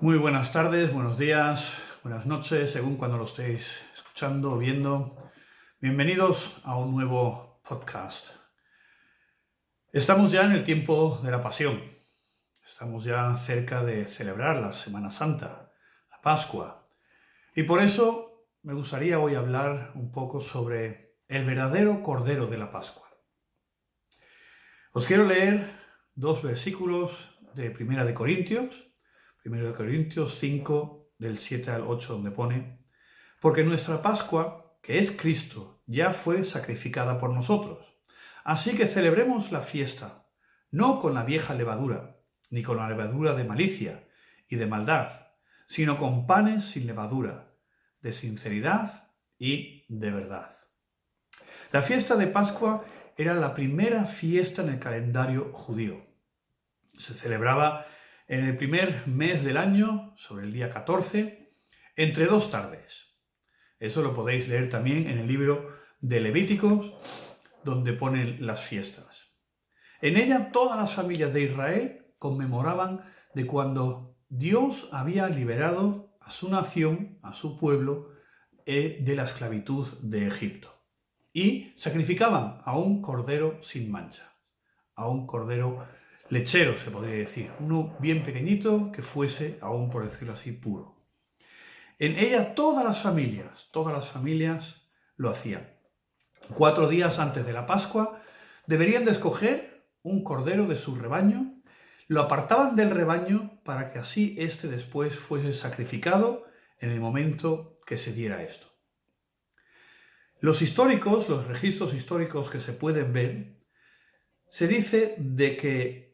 Muy buenas tardes, buenos días, buenas noches, según cuando lo estéis escuchando o viendo. Bienvenidos a un nuevo podcast. Estamos ya en el tiempo de la Pasión. Estamos ya cerca de celebrar la Semana Santa, la Pascua. Y por eso me gustaría hoy hablar un poco sobre el verdadero Cordero de la Pascua. Os quiero leer dos versículos de Primera de Corintios 5, del 7 al 8, donde pone: porque nuestra Pascua, que es Cristo, ya fue sacrificada por nosotros. Así que celebremos la fiesta, no con la vieja levadura, ni con la levadura de malicia y de maldad, sino con panes sin levadura, de sinceridad y de verdad. La fiesta de Pascua era la primera fiesta en el calendario judío. Se celebraba en el primer mes del año, sobre el día 14, entre dos tardes. Eso lo podéis leer también en el libro de Levíticos, donde ponen las fiestas. En ella todas las familias de Israel conmemoraban de cuando Dios había liberado a su nación, a su pueblo, de la esclavitud de Egipto. Y sacrificaban a un cordero sin mancha, a un cordero lechero, se podría decir, uno bien pequeñito que fuese, aún por decirlo así, puro. En ella todas las familias lo hacían. 4 días antes de la Pascua deberían de escoger un cordero de su rebaño, lo apartaban del rebaño para que así éste después fuese sacrificado en el momento que se diera esto. Los registros históricos que se pueden ver, se dice de que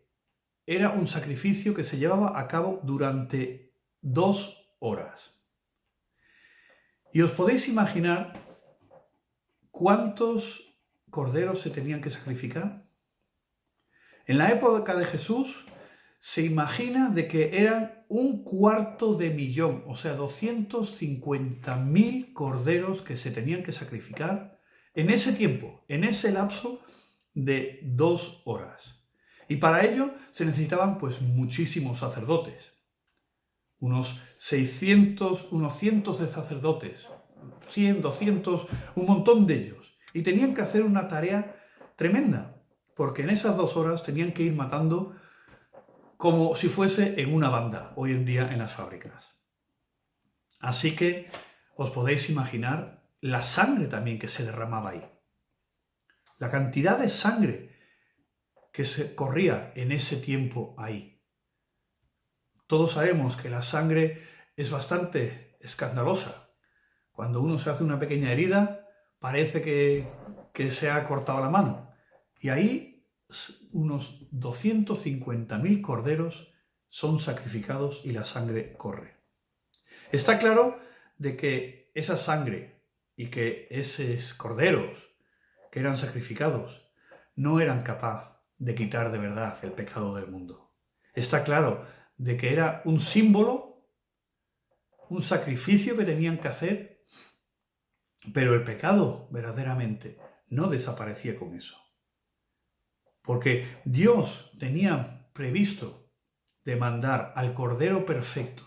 era un sacrificio que se llevaba a cabo durante 2 horas. Y os podéis imaginar cuántos corderos se tenían que sacrificar. En la época de Jesús se imagina de que eran 250.000, o sea, 250.000 corderos que se tenían que sacrificar en ese tiempo, en ese lapso de 2 horas. Y para ello se necesitaban pues muchísimos sacerdotes. Unos 600, unos cientos de sacerdotes, 100, 200, un montón de ellos. Y tenían que hacer una tarea tremenda, porque en esas 2 horas tenían que ir matando como si fuese en una banda, hoy en día en las fábricas. Así que os podéis imaginar la sangre también que se derramaba ahí. La cantidad de sangre que se corría en ese tiempo ahí. Todos sabemos que la sangre es bastante escandalosa. Cuando uno se hace una pequeña herida, parece que se ha cortado la mano. Y ahí unos 250.000 corderos son sacrificados y la sangre corre. Está claro de que esa sangre y que esos corderos que eran sacrificados no eran capaces de quitar de verdad el pecado del mundo. Está claro de que era un símbolo, un sacrificio que tenían que hacer, pero el pecado verdaderamente no desaparecía con eso. Porque Dios tenía previsto de mandar al Cordero perfecto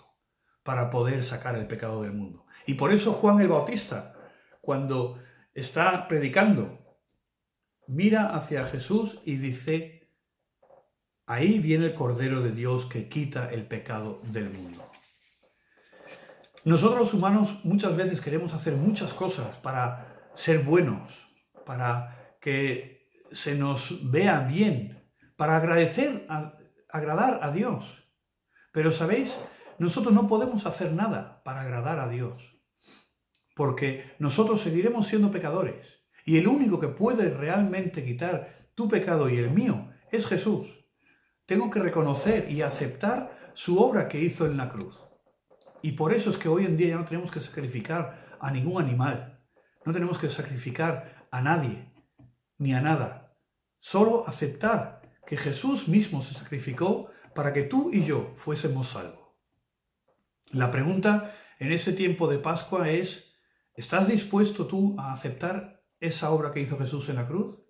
para poder sacar el pecado del mundo. Y por eso Juan el Bautista, cuando está predicando, mira hacia Jesús y dice: ahí viene el Cordero de Dios que quita el pecado del mundo. Nosotros los humanos muchas veces queremos hacer muchas cosas para ser buenos, para que se nos vea bien, para agradar a Dios. Pero ¿sabéis? Nosotros no podemos hacer nada para agradar a Dios, porque nosotros seguiremos siendo pecadores. Y el único que puede realmente quitar tu pecado y el mío es Jesús. Tengo que reconocer y aceptar su obra que hizo en la cruz. Y por eso es que hoy en día ya no tenemos que sacrificar a ningún animal. No tenemos que sacrificar a nadie, ni a nada. Solo aceptar que Jesús mismo se sacrificó para que tú y yo fuésemos salvos. La pregunta en ese tiempo de Pascua es: ¿estás dispuesto tú a aceptar esa obra que hizo Jesús en la cruz?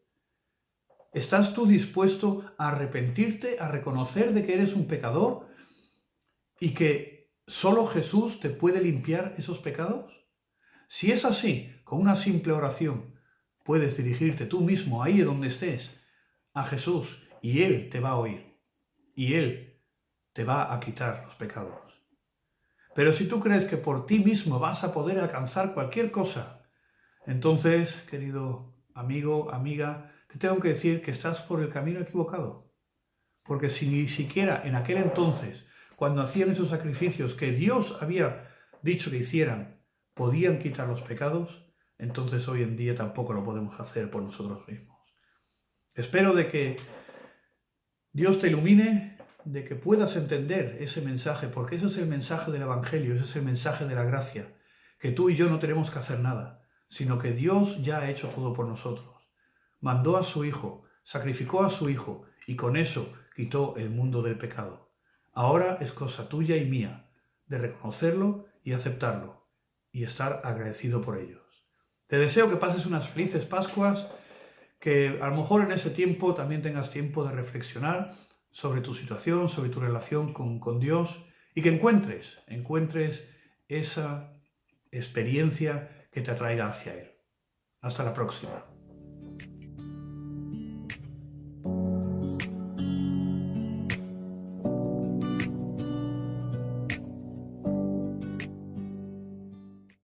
¿Estás tú dispuesto a arrepentirte, a reconocer de que eres un pecador y que ¿Solo Jesús te puede limpiar esos pecados? Si es así, con una simple oración, puedes dirigirte tú mismo, ahí donde estés, a Jesús, y Él te va a oír, y Él te va a quitar los pecados. Pero si tú crees que por ti mismo vas a poder alcanzar cualquier cosa, entonces, querido amigo, amiga, te tengo que decir que estás por el camino equivocado. Porque si ni siquiera en aquel entonces, cuando hacían esos sacrificios que Dios había dicho que hicieran, podían quitar los pecados, entonces hoy en día tampoco lo podemos hacer por nosotros mismos. Espero de que Dios te ilumine, de que puedas entender ese mensaje, porque ese es el mensaje del Evangelio, ese es el mensaje de la gracia, que tú y yo no tenemos que hacer nada, sino que Dios ya ha hecho todo por nosotros. Mandó a su Hijo, sacrificó a su Hijo, y con eso quitó el mundo del pecado. Ahora es cosa tuya y mía de reconocerlo y aceptarlo, y estar agradecido por ellos. Te deseo que pases unas felices Pascuas, que a lo mejor en ese tiempo también tengas tiempo de reflexionar sobre tu situación, sobre tu relación con Dios, y que encuentres esa experiencia que te atraiga hacia Él. Hasta la próxima.